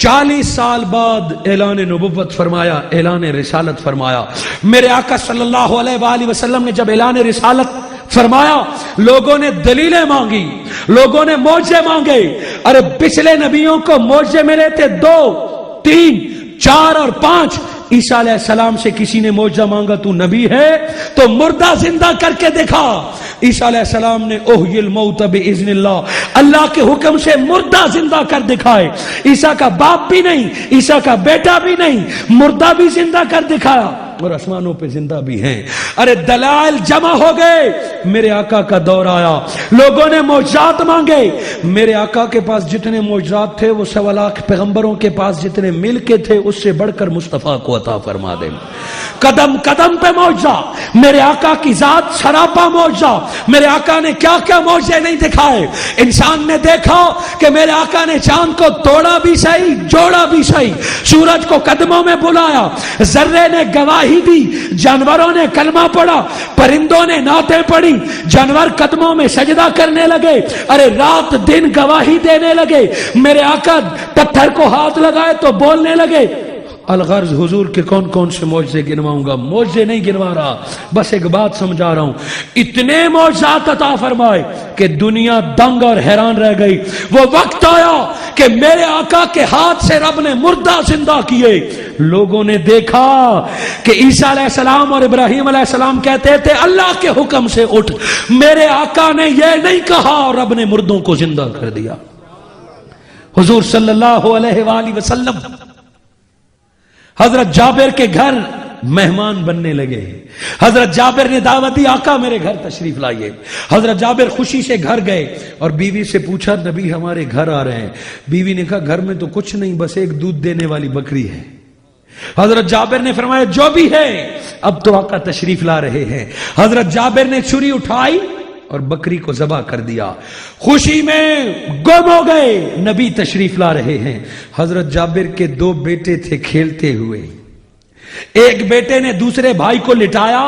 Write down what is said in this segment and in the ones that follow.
40 سال بعد اعلان نبوت فرمایا، اعلان رسالت فرمایا. میرے آقا صلی اللہ علیہ وآلہ وسلم نے جب اعلان رسالت فرمایا، لوگوں نے دلیلیں مانگی، لوگوں نے معجزے مانگے. ارے پچھلے نبیوں کو معجزے ملے تھے 2 3 4 اور 5. عیسیٰ علیہ السلام سے کسی نے معجزہ مانگا تو نبی ہے تو مردہ زندہ کر کے دکھا. عیسیٰ علیہ السلام نے احیی الموت باذن اللہ، اللہ کے حکم سے مردہ زندہ کر دکھائے. عیسیٰ کا باپ بھی نہیں، عیسیٰ کا بیٹا بھی نہیں، مردہ بھی زندہ کر دکھایا اور آسمانوں پہ زندہ بھی ہیں. ارے دلائل جمع ہو گئے. میرے آقا کا دور آیا، لوگوں نے معجزات مانگے. میرے آقا کے پاس جتنے معجزات تھے وہ 1.25 لاکھ پیغمبروں کے پاس جتنے مل کے تھے اس سے بڑھ کر مصطفیٰ کو عطا فرما دے. قدم قدم پہ معجزہ، میرے آقا کی ذات سراپا معجزہ. میرے آقا نے کیا کیا معجزے نہیں دکھائے. انسان نے دیکھا کہ میرے آقا نے چاند کو توڑا بھی صحیح، جوڑا بھی صحیح، سورج کو قدموں میں بلایا، ذرے نے گواہی دی، جانوروں نے کلمہ پڑھا، پرندوں نے نعتیں پڑھی، جانور قدموں میں سجدہ کرنے لگے. ارے رات دن گواہی دینے لگے. میرے آقا پتھر کو ہاتھ لگائے تو بولنے لگے. الغرض حضور کے کون کون سے معجزے گنواؤں گا، معجزے نہیں گنوا رہا، بس ایک بات سمجھا رہا ہوں. اتنے معجزات عطا فرمائے کہ دنیا دنگ اور حیران رہ گئی. وہ وقت آیا کہ میرے آقا کے ہاتھ سے رب نے مردہ زندہ کیے. لوگوں نے دیکھا کہ عیسیٰ علیہ السلام اور ابراہیم علیہ السلام کہتے تھے اللہ کے حکم سے اٹھ. میرے آقا نے یہ نہیں کہا اور رب نے مردوں کو زندہ کر دیا. حضور صلی اللہ علیہ وآلہ وسلم حضرت جابر کے گھر مہمان بننے لگے. حضرت جابر نے دعوت دی آقا میرے گھر تشریف لائیے. حضرت جابر خوشی سے گھر گئے اور بیوی سے پوچھا نبی ہمارے گھر آ رہے ہیں. بیوی نے کہا گھر میں تو کچھ نہیں، بس ایک دودھ دینے والی بکری ہے. حضرت جابر نے فرمایا جو بھی ہے اب تو آقا تشریف لا رہے ہیں. حضرت جابر نے چھری اٹھائی اور بکری کو ذبح کر دیا. خوشی میں گم ہو گئے، نبی تشریف لا رہے ہیں. حضرت جابر کے 2 بیٹے تھے کھیلتے ہوئے. ایک بیٹے نے دوسرے بھائی کو لٹایا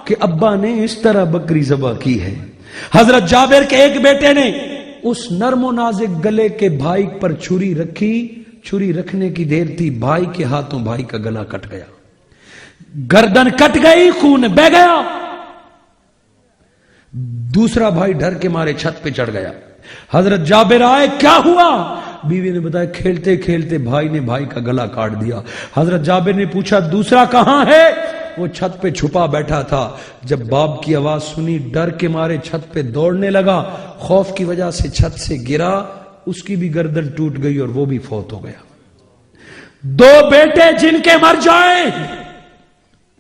کہ ابا نے اس طرح بکری ذبح کی ہے. حضرت جابر کے ایک بیٹے نے اس نرم و نازک گلے کے بھائی پر چھری رکھی. چھری رکھنے کی دیر تھی، بھائی کے ہاتھوں بھائی کا گلا کٹ گیا، گردن کٹ گئی، خون بہہ گیا. دوسرا بھائی ڈر کے مارے چھت پہ چڑھ گیا. حضرت جابر آئے، کیا ہوا؟ بیوی نے بتایا کھیلتے کھیلتے بھائی نے بھائی کا گلا کاٹ دیا. حضرت جابر نے پوچھا دوسرا کہاں ہے؟ وہ چھت پہ چھپا بیٹھا تھا. جب باپ کی آواز سنی ڈر کے مارے چھت پہ دوڑنے لگا. خوف کی وجہ سے چھت سے گرا، اس کی بھی گردن ٹوٹ گئی اور وہ بھی فوت ہو گیا. 2 بیٹے جن کے مر جائیں،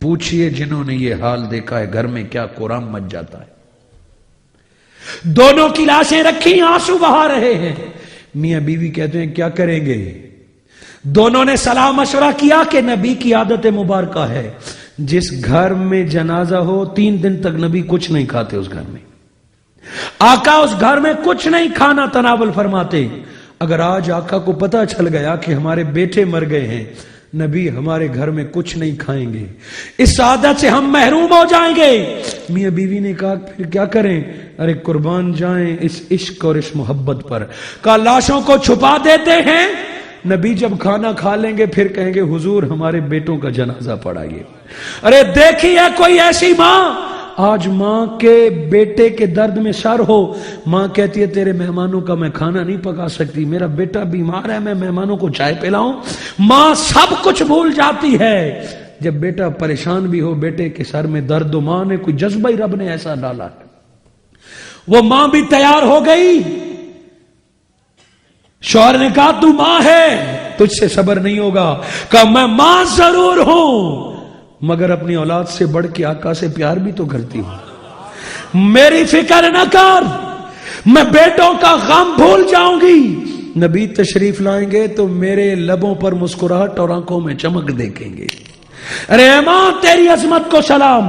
پوچھئے جنہوں نے یہ حال دیکھا ہے گھر میں کیا قرآن مچ جاتا ہے. دونوں کی لاشیں رکھی، آنسو بہا رہے ہیں. میاں بیوی کہتے ہیں کیا کریں گے؟ دونوں نے صلاح مشورہ کیا کہ نبی کی عادت مبارکہ ہے جس گھر میں جنازہ ہو 3 دن تک نبی کچھ نہیں کھاتے. اس گھر میں آقا اس گھر میں کچھ نہیں کھانا تناول فرماتے. اگر آج آقا کو پتہ چل گیا کہ ہمارے بیٹے مر گئے ہیں، نبی ہمارے گھر میں کچھ نہیں کھائیں گے، اس عادت سے ہم محروم ہو جائیں گے. میاں بیوی نے کہا پھر کیا کریں؟ ارے قربان جائیں اس عشق اور اس محبت پر. کہا لاشوں کو چھپا دیتے ہیں، نبی جب کھانا کھا لیں گے پھر کہیں گے حضور ہمارے بیٹوں کا جنازہ پڑھائیے. ارے دیکھی ہے کوئی ایسی ماں؟ آج ماں کے بیٹے کے درد میں سر ہو، ماں کہتی ہے تیرے مہمانوں کا میں کھانا نہیں پکا سکتی، میرا بیٹا بیمار ہے، میں مہمانوں کو چائے پلاؤں. ماں سب کچھ بھول جاتی ہے. جب بیٹا پریشان بھی ہو، بیٹے کے سر میں درد ہو، ماں نے کوئی جذبہ ہی رب نے ایسا ڈالا ہے. وہ ماں بھی تیار ہو گئی. شوہر نے کہا تو ماں ہے، تجھ سے صبر نہیں ہوگا. کہا میں ماں ضرور ہوں مگر اپنی اولاد سے بڑھ کے آقا سے پیار بھی تو کرتی ہوں. میری فکر نہ کر، میں بیٹوں کا غم بھول جاؤں گی. نبی تشریف لائیں گے تو میرے لبوں پر مسکراہٹ اور آنکھوں میں چمک دیکھیں گے. ارے ماں تیری عظمت کو سلام.